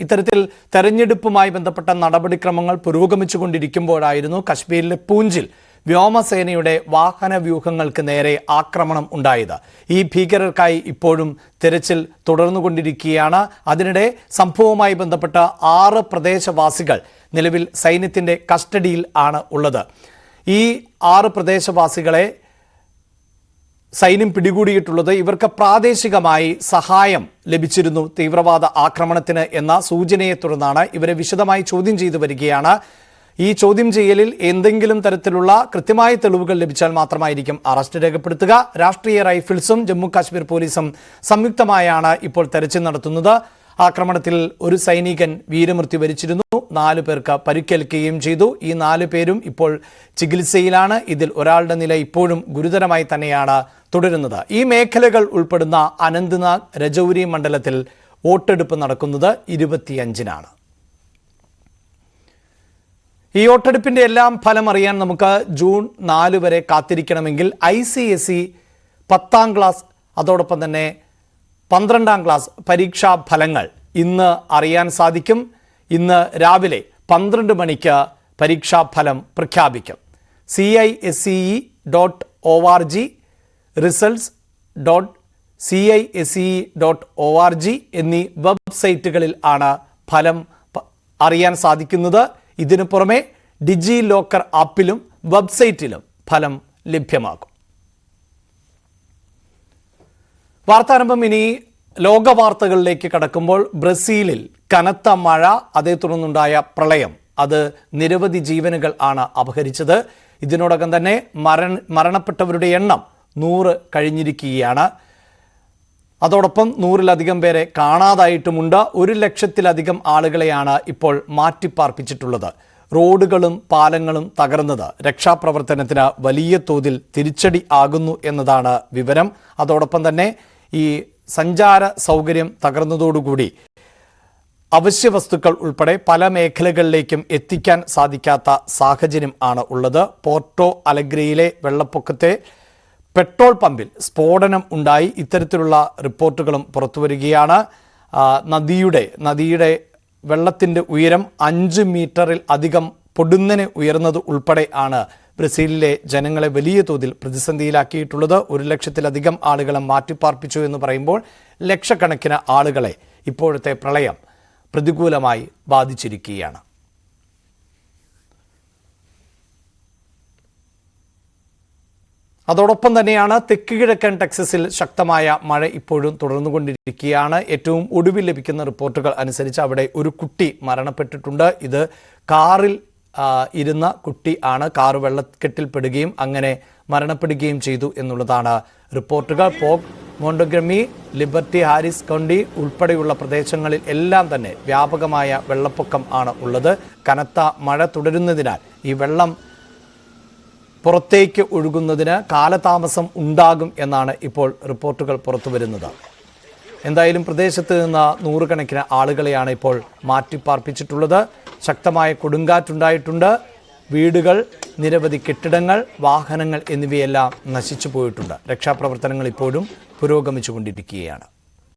ഇത്തരത്തിൽ തെരഞ്ഞെടുപ്പുമായി ബന്ധപ്പെട്ട നടപടിക്രമങ്ങൾ പുരോഗമിച്ചുകൊണ്ടിരിക്കുമ്പോഴായിരുന്നു കശ്മീരിലെ പൂഞ്ചിൽ വ്യോമസേനയുടെ വാഹന വ്യൂഹങ്ങൾക്ക് നേരെ ആക്രമണം ഉണ്ടായത്. ഈ ഭീകരർക്കായി ഇപ്പോഴും തെരച്ചിൽ തുടർന്നുകൊണ്ടിരിക്കുകയാണ്. അതിനിടെ സംഭവവുമായി ബന്ധപ്പെട്ട 6 പ്രദേശവാസികൾ നിലവിൽ സൈന്യത്തിന്റെ കസ്റ്റഡിയിൽ ആണ് ഉള്ളത്. ഈ 6 പ്രദേശവാസികളെ സൈന്യം പിടികൂടിയിട്ടുള്ളത് ഇവർക്ക് പ്രാദേശികമായി സഹായം ലഭിച്ചിരുന്നു തീവ്രവാദ ആക്രമണത്തിന് എന്ന സൂചനയെ തുടർന്നാണ്. ഇവരെ വിശദമായി ചോദ്യം ചെയ്തു വരികയാണ്. ഈ ചോദ്യം ചെയ്യലിൽ എന്തെങ്കിലും തരത്തിലുള്ള കൃത്യമായ തെളിവുകൾ ലഭിച്ചാൽ മാത്രമായിരിക്കും അറസ്റ്റ് രേഖപ്പെടുത്തുക. രാഷ്ട്രീയ റൈഫിൾസും ജമ്മു കാശ്മീർ പോലീസും സംയുക്തമായാണ് ഇപ്പോൾ തെരച്ചിൽ നടത്തുന്നത്. ആക്രമണത്തിൽ ഒരു സൈനികൻ വീരമൃത്യു വരിച്ചിരുന്നു, 4 പേർക്ക് പരിക്കേൽക്കുകയും ചെയ്തു. ഈ 4 പേരും ഇപ്പോൾ ചികിത്സയിലാണ്. ഇതിൽ ഒരാളുടെ നില ഇപ്പോഴും ഗുരുതരമായി തന്നെയാണ് തുടരുന്നത്. ഈ മേഖലകൾ ഉൾപ്പെടുന്ന അനന്ത്നാഗ് രജൌരി മണ്ഡലത്തിൽ വോട്ടെടുപ്പ് നടക്കുന്നത് 25-നാണ്. ഈ വോട്ടെടുപ്പിന്റെ എല്ലാം ഫലം അറിയാൻ നമുക്ക് ജൂൺ 4 വരെ കാത്തിരിക്കണമെങ്കിൽ ICSE 10ാം ക്ലാസ് അതോടൊപ്പം തന്നെ 12ാം ക്ലാസ് പരീക്ഷാ ഫലങ്ങൾ ഇന്ന് അറിയാൻ സാധിക്കും. ഇന്ന് രാവിലെ 12 മണിക്ക് പരീക്ഷാ ഫലം പ്രഖ്യാപിക്കും. CISE.org results.CISE.org എന്നീ വെബ്സൈറ്റുകളിൽ ആണ് ഫലം അറിയാൻ സാധിക്കുന്നത്. ഇതിനു പുറമെ ഡിജി ലോക്കർ ആപ്പിലും വെബ്സൈറ്റിലും ഫലം ലഭ്യമാകും. വാർത്താരംഭം ഇനി ലോക വാർത്തകളിലേക്ക് കടക്കുമ്പോൾ ബ്രസീലിൽ കനത്ത മഴ, അതേ തുടർന്നുണ്ടായ പ്രളയം, അത് നിരവധി ജീവനുകൾ ആണ് അപഹരിച്ചത്. ഇതിനോടകം തന്നെ മരണപ്പെട്ടവരുടെ എണ്ണം 100 കഴിഞ്ഞിരിക്കുകയാണ്. അതോടൊപ്പം 100-ലധികം പേരെ കാണാതായിട്ടുമുണ്ട്. 1 ലക്ഷത്തിലധികം ആളുകളെയാണ് ഇപ്പോൾ മാറ്റിപ്പാർപ്പിച്ചിട്ടുള്ളത്. റോഡുകളും പാലങ്ങളും തകർന്നത് രക്ഷാപ്രവർത്തനത്തിന് വലിയ തോതിൽ തിരിച്ചടി ആകുന്നു എന്നതാണ് വിവരം. അതോടൊപ്പം തന്നെ ഈ സഞ്ചാര സൗകര്യം തകർന്നതോടുകൂടി അവശ്യ വസ്തുക്കൾ ഉൾപ്പെടെ പല മേഖലകളിലേക്കും എത്തിക്കാൻ സാധിക്കാത്ത സാഹചര്യം ആണ് ഉള്ളത്. പോർട്ടോ അലഗ്രയിലെ വെള്ളപ്പൊക്കത്തെ പെട്രോൾ പമ്പിൽ സ്ഫോടനം ഉണ്ടായി. ഇത്തരത്തിലുള്ള റിപ്പോർട്ടുകളും പുറത്തുവരികയാണ്. നദിയുടെ വെള്ളത്തിൻ്റെ ഉയരം 5 മീറ്ററിൽ അധികം പൊടുന്നനെ ഉയർന്നത് ഉൾപ്പെടെ ആണ് ബ്രസീലിലെ ജനങ്ങളെ വലിയ തോതിൽ പ്രതിസന്ധിയിലാക്കിയിട്ടുള്ളത്. 1 ലക്ഷത്തിലധികം ആളുകളെ മാറ്റിപ്പാർപ്പിച്ചു എന്ന് പറയുമ്പോൾ ലക്ഷക്കണക്കിന് ആളുകളെ ഇപ്പോഴത്തെ പ്രളയം പ്രതികൂലമായി ബാധിച്ചിരിക്കുകയാണ്. അതോടൊപ്പം തന്നെയാണ് തെക്ക് കിഴക്കൻ ടെക്സസിൽ ശക്തമായ മഴ ഇപ്പോഴും തുടർന്നുകൊണ്ടിരിക്കുകയാണ്. ഏറ്റവും ഒടുവിൽ ലഭിക്കുന്ന റിപ്പോർട്ടുകൾ അനുസരിച്ച് അവിടെ ഒരു കുട്ടി മരണപ്പെട്ടിട്ടുണ്ട്. ഇത് കാറിൽ ഇരുന്ന കുട്ടി ആണ്. കാർ വെള്ളക്കെട്ടിൽപ്പെടുകയും അങ്ങനെ മരണപ്പെടുകയും ചെയ്തു എന്നുള്ളതാണ് റിപ്പോർട്ടുകൾ. പോക്, മോണ്ടഗമി, ലിബർട്ടി, ഹാരിസ് കൗണ്ടി ഉൾപ്പെടെയുള്ള പ്രദേശങ്ങളിൽ എല്ലാം തന്നെ വ്യാപകമായ വെള്ളപ്പൊക്കം ആണ് ഉള്ളത്. കനത്ത മഴ തുടരുന്നതിനാൽ ഈ വെള്ളം പുറത്തേക്ക് ഒഴുകുന്നതിന് കാലതാമസം ഉണ്ടാകും എന്നാണ് ഇപ്പോൾ റിപ്പോർട്ടുകൾ പുറത്തു വരുന്നത്. എന്തായാലും പ്രദേശത്ത് നിന്ന് 100 കണക്കിന് ആളുകളെയാണ് ഇപ്പോൾ മാറ്റിപ്പാർപ്പിച്ചിട്ടുള്ളത്. ശക്തമായ കൊടുങ്കാറ്റുണ്ടായിട്ടുണ്ട്. വീടുകൾ, നിരവധി കെട്ടിടങ്ങൾ, വാഹനങ്ങൾ എന്നിവയെല്ലാം നശിച്ചു പോയിട്ടുണ്ട്. രക്ഷാപ്രവർത്തനങ്ങൾ ഇപ്പോഴും പുരോഗമിച്ചുകൊണ്ടിരിക്കുകയാണ്.